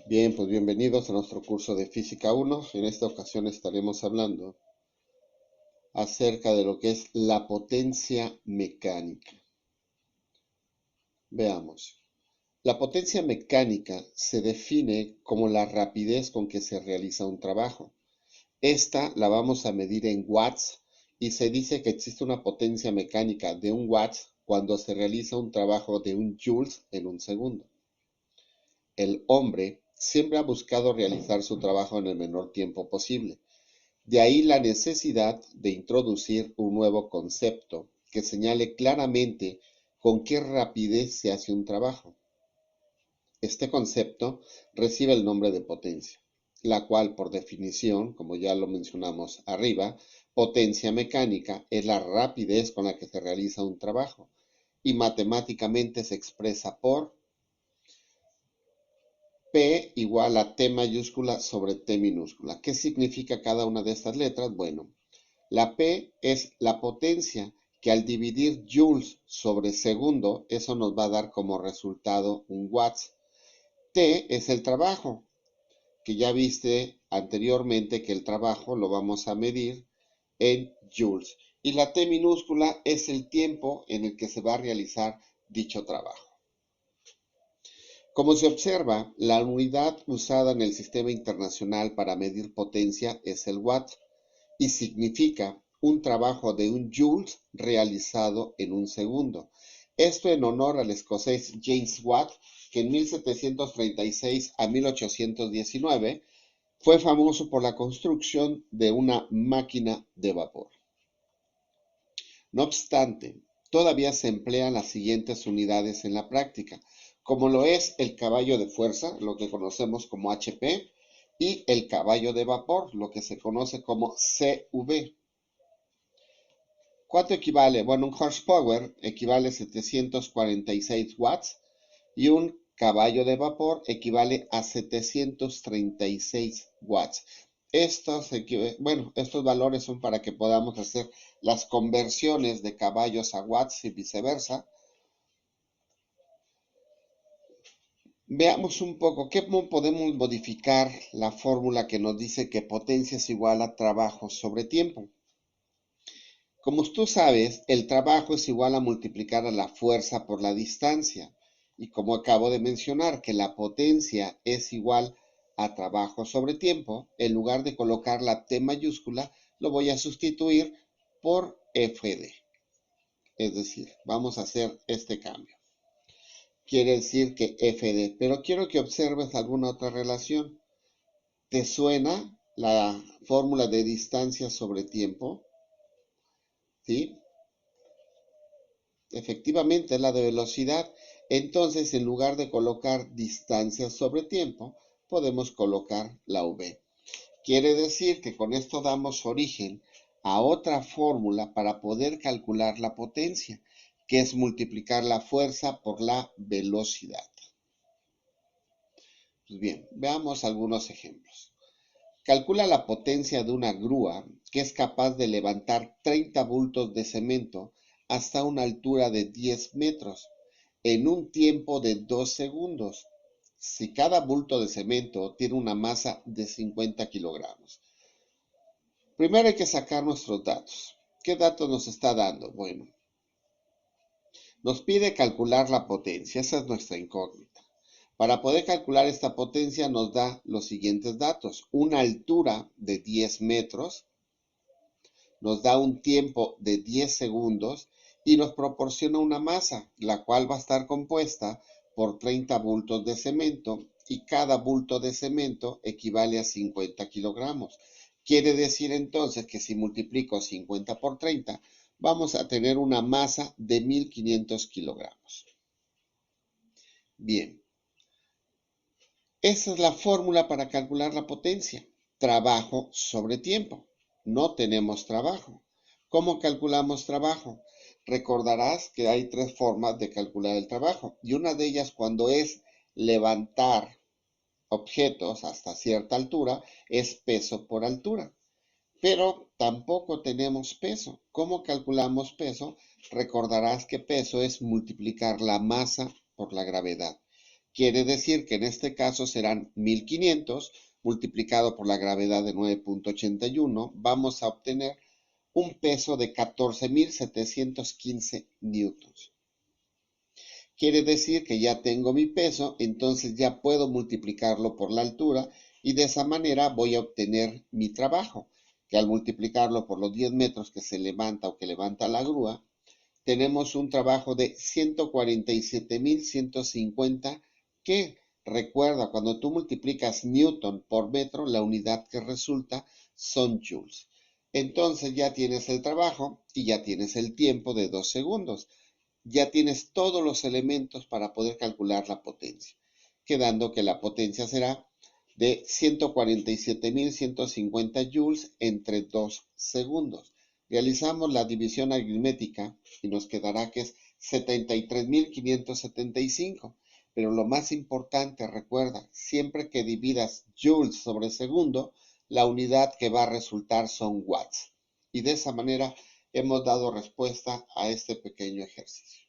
Bien, pues bienvenidos a nuestro curso de Física 1. En esta ocasión estaremos hablando acerca de lo que es la potencia mecánica. Veamos. La potencia mecánica se define como la rapidez con que se realiza un trabajo. Esta la vamos a medir en watts y se dice que existe una potencia mecánica de 1 watt cuando se realiza un trabajo de 1 joules en un segundo. El hombre siempre ha buscado realizar su trabajo en el menor tiempo posible. De ahí la necesidad de introducir un nuevo concepto que señale claramente con qué rapidez se hace un trabajo. Este concepto recibe el nombre de potencia, la cual por definición, como ya lo mencionamos arriba, potencia mecánica es la rapidez con la que se realiza un trabajo y matemáticamente se expresa por P igual a T mayúscula sobre T minúscula. ¿Qué significa cada una de estas letras? Bueno, la P es la potencia que al dividir joules sobre segundo, eso nos va a dar como resultado un watts. T es el trabajo, que ya viste anteriormente que el trabajo lo vamos a medir en joules. Y la T minúscula es el tiempo en el que se va a realizar dicho trabajo. Como se observa, la unidad usada en el sistema internacional para medir potencia es el watt y significa un trabajo de 1 joule realizado en un segundo. Esto en honor al escocés James Watt, que en 1736 a 1819 fue famoso por la construcción de una máquina de vapor. No obstante, todavía se emplean las siguientes unidades en la práctica, como lo es el caballo de fuerza, lo que conocemos como HP, y el caballo de vapor, lo que se conoce como CV. ¿Cuánto equivale? Bueno, un horsepower equivale a 746 watts y un caballo de vapor equivale a 736 watts. Estos valores son para que podamos hacer las conversiones de caballos a watts y viceversa. Veamos un poco cómo podemos modificar la fórmula que nos dice que potencia es igual a trabajo sobre tiempo. Como tú sabes, el trabajo es igual a multiplicar a la fuerza por la distancia. Y como acabo de mencionar que la potencia es igual a trabajo sobre tiempo, en lugar de colocar la T mayúscula, lo voy a sustituir por FD. Es decir, vamos a hacer este cambio. Quiere decir que FD, pero quiero que observes alguna otra relación. ¿Te suena la fórmula de distancia sobre tiempo? ¿Sí? Efectivamente es la de velocidad. Entonces, en lugar de colocar distancia sobre tiempo, podemos colocar la v. Quiere decir que con esto damos origen a otra fórmula para poder calcular la potencia, que es multiplicar la fuerza por la velocidad. Pues bien, veamos algunos ejemplos. Calcula la potencia de una grúa que es capaz de levantar 30 bultos de cemento hasta una altura de 10 metros en un tiempo de 2 segundos, si cada bulto de cemento tiene una masa de 50 kilogramos. Primero hay que sacar nuestros datos. ¿Qué datos nos está dando? Bueno, nos pide calcular la potencia, esa es nuestra incógnita. Para poder calcular esta potencia nos da los siguientes datos. Una altura de 10 metros, nos da un tiempo de 10 segundos y nos proporciona una masa, la cual va a estar compuesta por 30 bultos de cemento y cada bulto de cemento equivale a 50 kilogramos. Quiere decir entonces que si multiplico 50 por 30, vamos a tener una masa de 1500 kilogramos. Bien, esa es la fórmula para calcular la potencia. Trabajo sobre tiempo. No tenemos trabajo. ¿Cómo calculamos trabajo? Recordarás que hay 3 formas de calcular el trabajo y una de ellas cuando es levantar objetos hasta cierta altura es peso por altura. Pero tampoco tenemos peso. ¿Cómo calculamos peso? Recordarás que peso es multiplicar la masa por la gravedad. Quiere decir que en este caso serán 1500 multiplicado por la gravedad de 9.81. Vamos a obtener un peso de 14.715 newtons. Quiere decir que ya tengo mi peso, entonces ya puedo multiplicarlo por la altura y de esa manera voy a obtener mi trabajo, que al multiplicarlo por los 10 metros que se levanta o que levanta la grúa, tenemos un trabajo de 147.150 que, recuerda, cuando tú multiplicas newton por metro, la unidad que resulta son joules. Entonces ya tienes el trabajo y ya tienes el tiempo de 2 segundos. Ya tienes todos los elementos para poder calcular la potencia, quedando que la potencia será de 147.150 joules entre 2 segundos. Realizamos la división aritmética y nos quedará que es 73.575. Pero lo más importante, recuerda, siempre que dividas joules sobre segundo, la unidad que va a resultar son watts. Y de esa manera hemos dado respuesta a este pequeño ejercicio.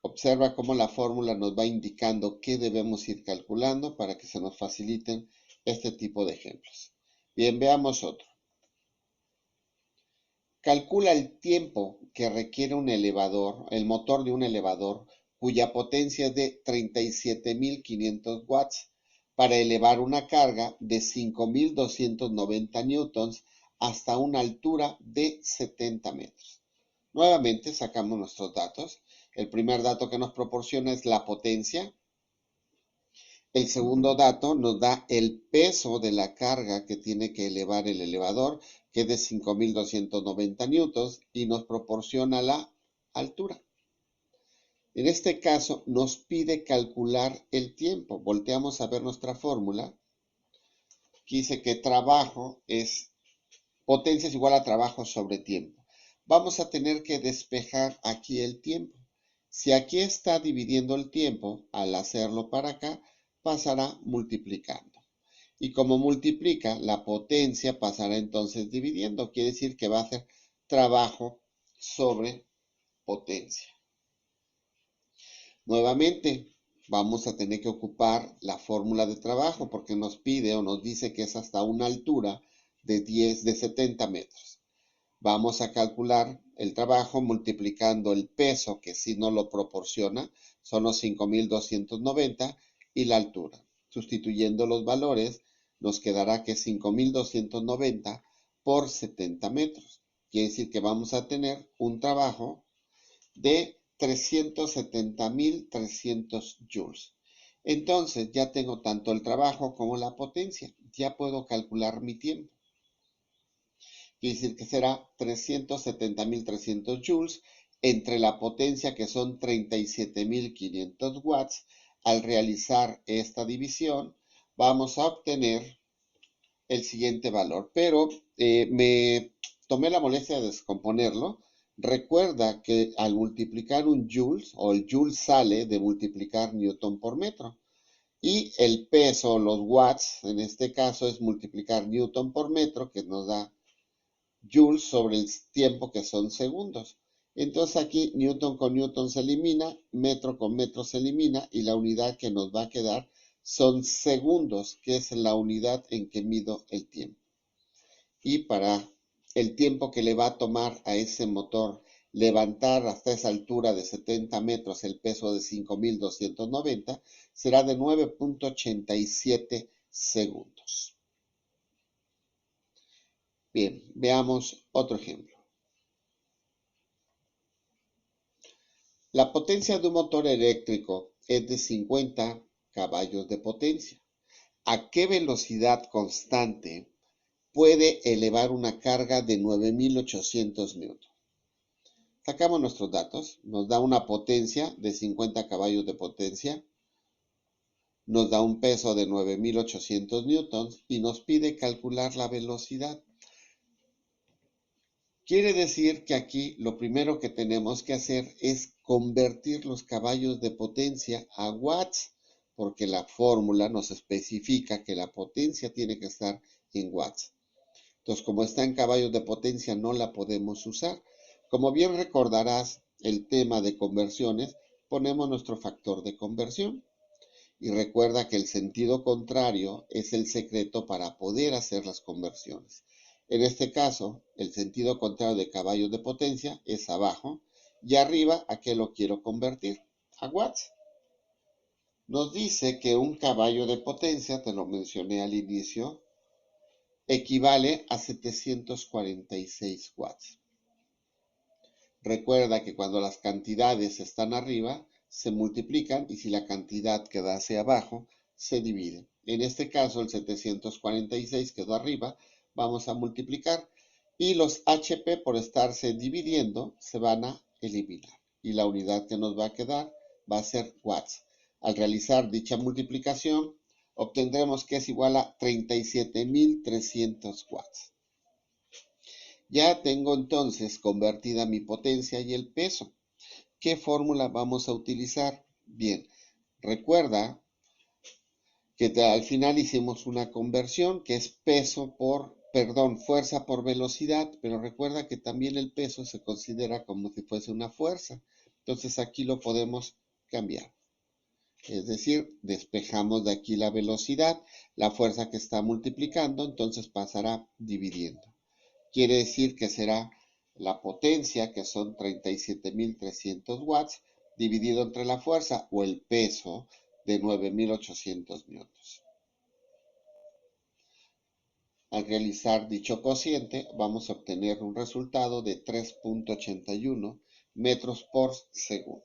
Observa cómo la fórmula nos va indicando qué debemos ir calculando para que se nos faciliten este tipo de ejemplos. Bien, veamos otro. Calcula el tiempo que requiere un elevador, el motor de un elevador, cuya potencia es de 37.500 watts, para elevar una carga de 5.290 newtons hasta una altura de 70 metros. Nuevamente sacamos nuestros datos. El primer dato que nos proporciona es la potencia. El segundo dato nos da el peso de la carga que tiene que elevar el elevador, que es de 5.290 newtons, y nos proporciona la altura. En este caso nos pide calcular el tiempo. Volteamos a ver nuestra fórmula. Aquí dice que potencia es igual a trabajo sobre tiempo. Vamos a tener que despejar aquí el tiempo. Si aquí está dividiendo el tiempo, al hacerlo para acá, pasará multiplicando. Y como multiplica, la potencia pasará entonces dividiendo. Quiere decir que va a hacer trabajo sobre potencia. Nuevamente, vamos a tener que ocupar la fórmula de trabajo porque nos pide o nos dice que es hasta una altura de 70 metros. Vamos a calcular el trabajo multiplicando el peso, que sí nos lo proporciona, son los 5.290, y la altura. Sustituyendo los valores, nos quedará que 5.290 por 70 metros. Quiere decir que vamos a tener un trabajo de 370.300 joules. Entonces ya tengo tanto el trabajo como la potencia. Ya puedo calcular mi tiempo. Quiere decir que será 370.300 joules entre la potencia, que son 37.500 watts. Al realizar esta división vamos a obtener el siguiente valor, pero me tomé la molestia de descomponerlo. Recuerda que al multiplicar un joules, o el joule sale de multiplicar newton por metro, y el peso, los watts, en este caso es multiplicar newton por metro, que nos da joules sobre el tiempo, que son segundos. Entonces aquí newton con newton se elimina, metro con metro se elimina, y la unidad que nos va a quedar son segundos, que es la unidad en que mido el tiempo. Y para el tiempo que le va a tomar a ese motor levantar hasta esa altura de 70 metros el peso de 5.290, será de 9.87 segundos. Bien, veamos otro ejemplo. La potencia de un motor eléctrico es de 50 caballos de potencia. ¿A qué velocidad constante puede elevar una carga de 9.800 newtons? Sacamos nuestros datos. Nos da una potencia de 50 caballos de potencia. Nos da un peso de 9.800 newtons y nos pide calcular la velocidad. Quiere decir que aquí lo primero que tenemos que hacer es convertir los caballos de potencia a watts, porque la fórmula nos especifica que la potencia tiene que estar en watts. Entonces, como está en caballos de potencia, no la podemos usar. Como bien recordarás el tema de conversiones, ponemos nuestro factor de conversión. Y recuerda que el sentido contrario es el secreto para poder hacer las conversiones. En este caso, el sentido contrario de caballos de potencia es abajo y arriba, ¿a qué lo quiero convertir? A watts. Nos dice que un caballo de potencia, te lo mencioné al inicio, equivale a 746 watts. Recuerda que cuando las cantidades están arriba, se multiplican y si la cantidad queda hacia abajo, se divide. En este caso, el 746 quedó arriba, vamos a multiplicar y los HP por estarse dividiendo se van a eliminar. Y la unidad que nos va a quedar va a ser watts. Al realizar dicha multiplicación, obtendremos que es igual a 37.300 watts. Ya tengo entonces convertida mi potencia y el peso. ¿Qué fórmula vamos a utilizar? Bien, recuerda que al final hicimos una conversión que es fuerza por velocidad, pero recuerda que también el peso se considera como si fuese una fuerza. Entonces aquí lo podemos cambiar. Es decir, despejamos de aquí la velocidad, la fuerza que está multiplicando, entonces pasará dividiendo. Quiere decir que será la potencia, que son 37.300 watts, dividido entre la fuerza o el peso de 9.800 newtons. Al realizar dicho cociente, vamos a obtener un resultado de 3.81 metros por segundo.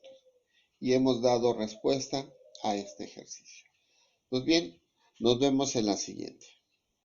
Y hemos dado respuesta a este ejercicio. Pues bien, nos vemos en la siguiente.